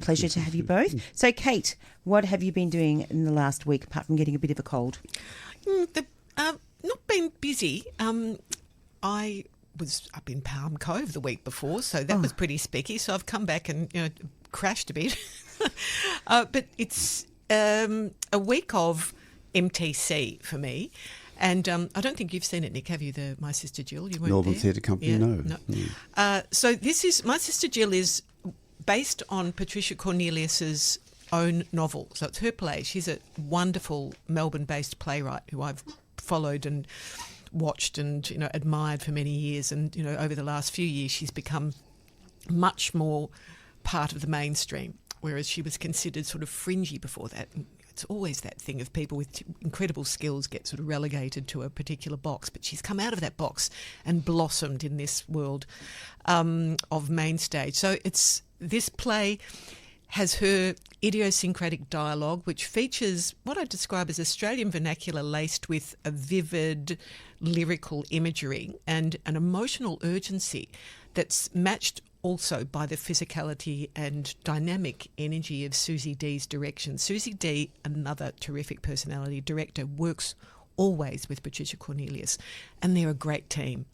Pleasure to have you both. So, Kate, what have you been doing in the last week apart from getting a bit of a cold? Not been busy. I was up in Palm Cove the week before, so that was pretty spiky. So I've come back and crashed a bit. But it's a week of MTC for me. And I don't think you've seen it, Nick, have you? My Sister Jill, you weren't Northern there? Theatre Company, no. So this is My Sister Jill is based on Patricia Cornelius's own novel. So it's her play. She's a wonderful Melbourne-based playwright who I've followed and watched and admired for many years. And over the last few years, she's become much more part of the mainstream, whereas she was considered sort of fringy before that. It's always that thing of people with incredible skills get sort of relegated to a particular box, but she's come out of that box and blossomed in this world of main stage. So this play has her idiosyncratic dialogue, which features what I describe as Australian vernacular laced with a vivid lyrical imagery and an emotional urgency that's matched also by the physicality and dynamic energy of Susie D's direction. Susie D, another terrific personality director, works always with Patricia Cornelius, and they're a great team.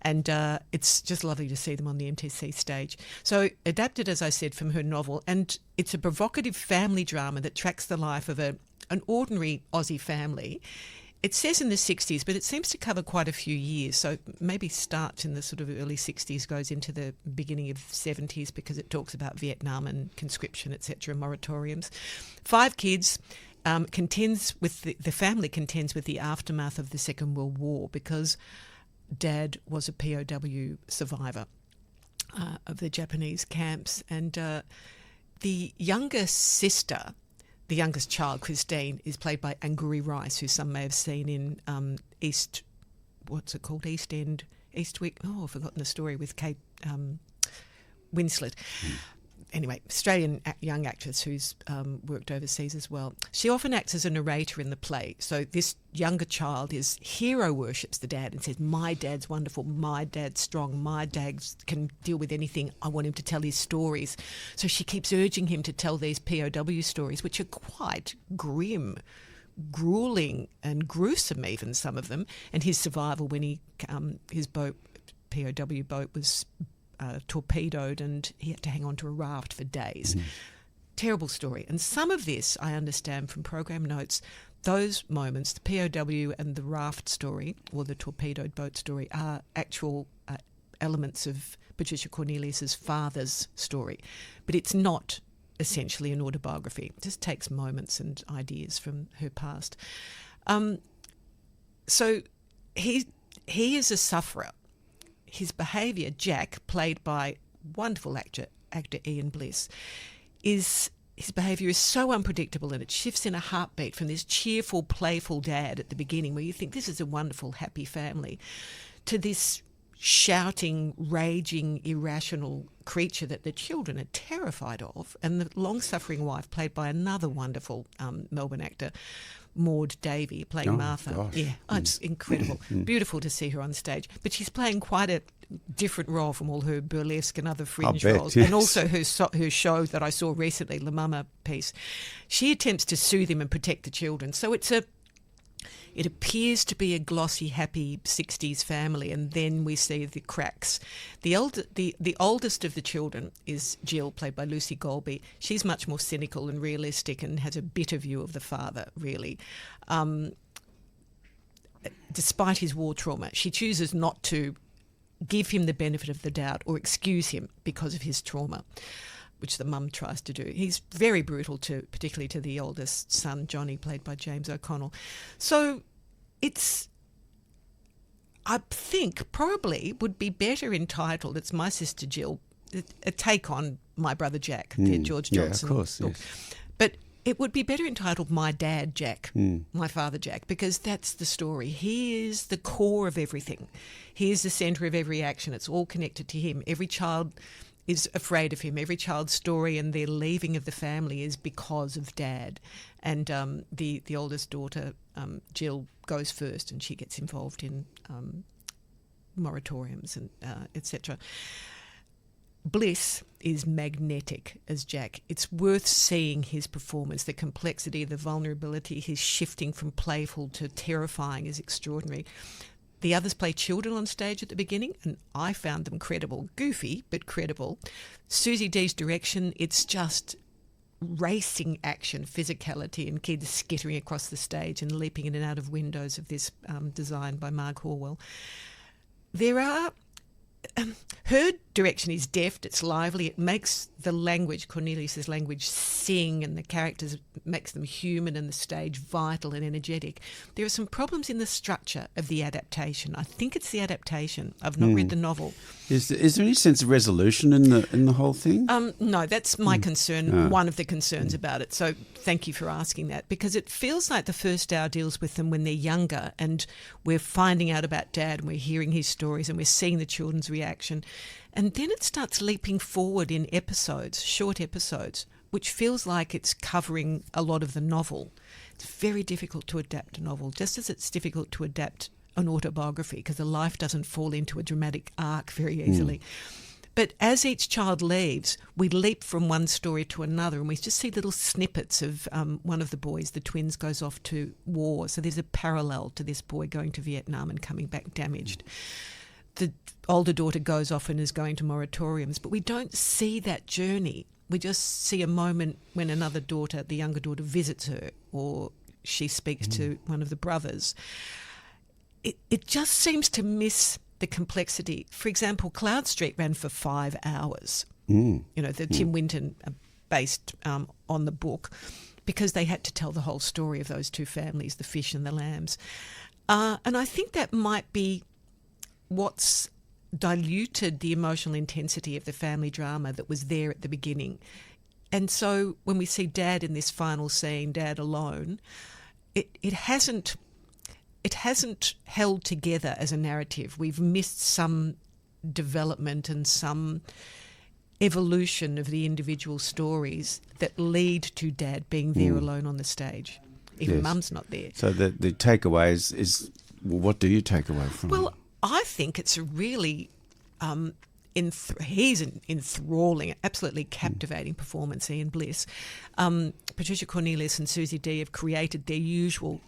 And it's just lovely to see them on the MTC stage. So adapted, as I said, from her novel, and it's a provocative family drama that tracks the life of an ordinary Aussie family. It says in the 60s, but it seems to cover quite a few years. So maybe starts in the sort of early 60s, goes into the beginning of 70s because it talks about Vietnam and conscription, etc., moratoriums. 5 kids. The family contends with the aftermath of the Second World War because Dad was a POW survivor of the Japanese camps, and the younger sister, the youngest child, Christine, is played by Angourie Rice, who some may have seen in East End, Eastwick. Oh, I've forgotten the story with Kate Winslet. Anyway, Australian young actress who's worked overseas as well. She often acts as a narrator in the play. So this younger child hero worships the dad and says, my dad's wonderful, my dad's strong, my dad can deal with anything, I want him to tell his stories. So she keeps urging him to tell these POW stories, which are quite grim, grueling and gruesome, even some of them, and his survival when his boat, POW boat, was torpedoed and he had to hang on to a raft for days. Terrible story. And some of this, I understand from program notes, those moments, the POW and the raft story or the torpedoed boat story, are actual elements of Patricia Cornelius's father's story. But it's not essentially an autobiography. It just takes moments and ideas from her past. So he is a sufferer. His behaviour, Jack, played by wonderful actor Ian Bliss, his behaviour is so unpredictable, and it shifts in a heartbeat from this cheerful, playful dad at the beginning where you think this is a wonderful, happy family, to this shouting, raging, irrational creature that the children are terrified of, and the long-suffering wife, played by another wonderful Melbourne actor, Maud Davey, playing Martha. Gosh. Yeah, it's incredible. Beautiful to see her on stage. But she's playing quite a different role from all her burlesque and other fringe roles. Yes. And also her show that I saw recently, La Mama piece. She attempts to soothe him and protect the children. So it appears to be a glossy, happy 60s family, and then we see the cracks. The oldest of the children is Jill, played by Lucy Golby. She's much more cynical and realistic and has a bitter view of the father, really. Despite his war trauma, she chooses not to give him the benefit of the doubt or excuse him because of his trauma, which the mum tries to do. He's very brutal, particularly to the oldest son, Johnny, played by James O'Connell. So it's, I think, probably would be better entitled, it's My Sister Jill, a take on My Brother Jack, the George Johnson. Yeah, of course, yes. But it would be better entitled My Dad Jack, My Father Jack, because that's the story. He is the core of everything. He is the centre of every action. It's all connected to him. Every child is afraid of him. Every child's story and their leaving of the family is because of Dad. And the oldest daughter, Jill, goes first, and she gets involved in moratoriums and etc. Bliss is magnetic as Jack. It's worth seeing his performance. The complexity, the vulnerability, his shifting from playful to terrifying is extraordinary. The others play children on stage at the beginning, and I found them credible. Goofy, but credible. Susie D's direction, it's just racing action, physicality, and kids skittering across the stage and leaping in and out of windows of this design by Mark Horwell. There are... her direction is deft, it's lively, it makes the language, Cornelius's language, sing, and the characters makes them human and the stage vital and energetic. There are some problems in the structure of the adaptation. I think it's the adaptation. I've not read the novel. Is there any sense of resolution in the whole thing? No, that's my concern, one of the concerns about it. So thank you for asking that, because it feels like the first hour deals with them when they're younger and we're finding out about Dad and we're hearing his stories and we're seeing the children's reaction. And then it starts leaping forward in episodes, short episodes, which feels like it's covering a lot of the novel. It's very difficult to adapt a novel, just as it's difficult to adapt an autobiography because the life doesn't fall into a dramatic arc very easily. But as each child leaves, we leap from one story to another and we just see little snippets of one of the boys, the twins, goes off to war. So there's a parallel to this boy going to Vietnam and coming back damaged. The older daughter goes off and is going to moratoriums, but we don't see that journey. We just see a moment when another daughter, the younger daughter, visits her or she speaks to one of the brothers. It just seems to miss the complexity. For example, Cloud Street ran for 5 hours. You know, the Tim Winton based on the book, because they had to tell the whole story of those two families, the fish and the lambs. And I think that might be what's diluted the emotional intensity of the family drama that was there at the beginning. And so when we see Dad in this final scene, Dad alone, it hasn't held together as a narrative. We've missed some development and some evolution of the individual stories that lead to Dad being there alone on the stage. Even Mum's not there. So the takeaway is what do you take away from it? Well, I think it's a really he's an enthralling, absolutely captivating performance, Ian Bliss. Patricia Cornelius and Susie D have created their usual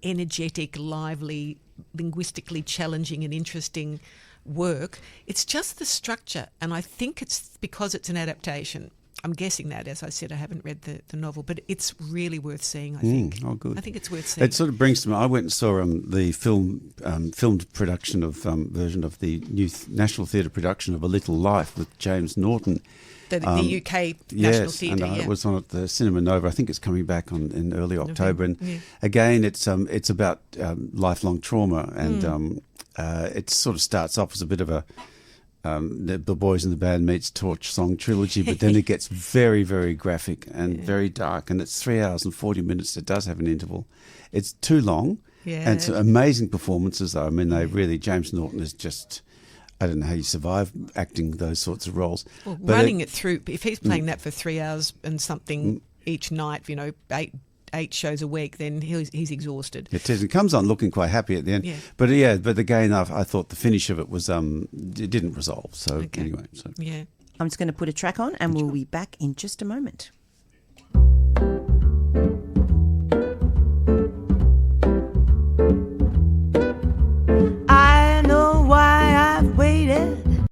energetic, lively, linguistically challenging and interesting work. It's just the structure, and I think it's because it's an adaptation. I'm guessing that, as I said, I haven't read the novel, but it's really worth seeing, I think. Oh, good. I think it's worth seeing. It sort of brings to me, I went and saw the filmed production of version of the new National Theatre production of A Little Life with James Norton. The UK National Theatre, and it was on at the Cinema Nova. I think it's coming back in early October. And again, it's about lifelong trauma, and it sort of starts off as a bit of a the Boys in the Band meets Torch Song trilogy, but then it gets very, very graphic and very dark, and it's 3 hours and 40 minutes. It does have an interval. It's too long, and it's amazing performances, though. I mean, they really, James Norton is just, I don't know how you survive acting those sorts of roles. Well, but running it through, if he's playing that for 3 hours and something each night, you know, eight shows a week, then he's exhausted. It is. It comes on looking quite happy at the end. But again, I thought the finish of it was it didn't resolve. So anyway, I'm just going to put a track on, and we'll be back in just a moment.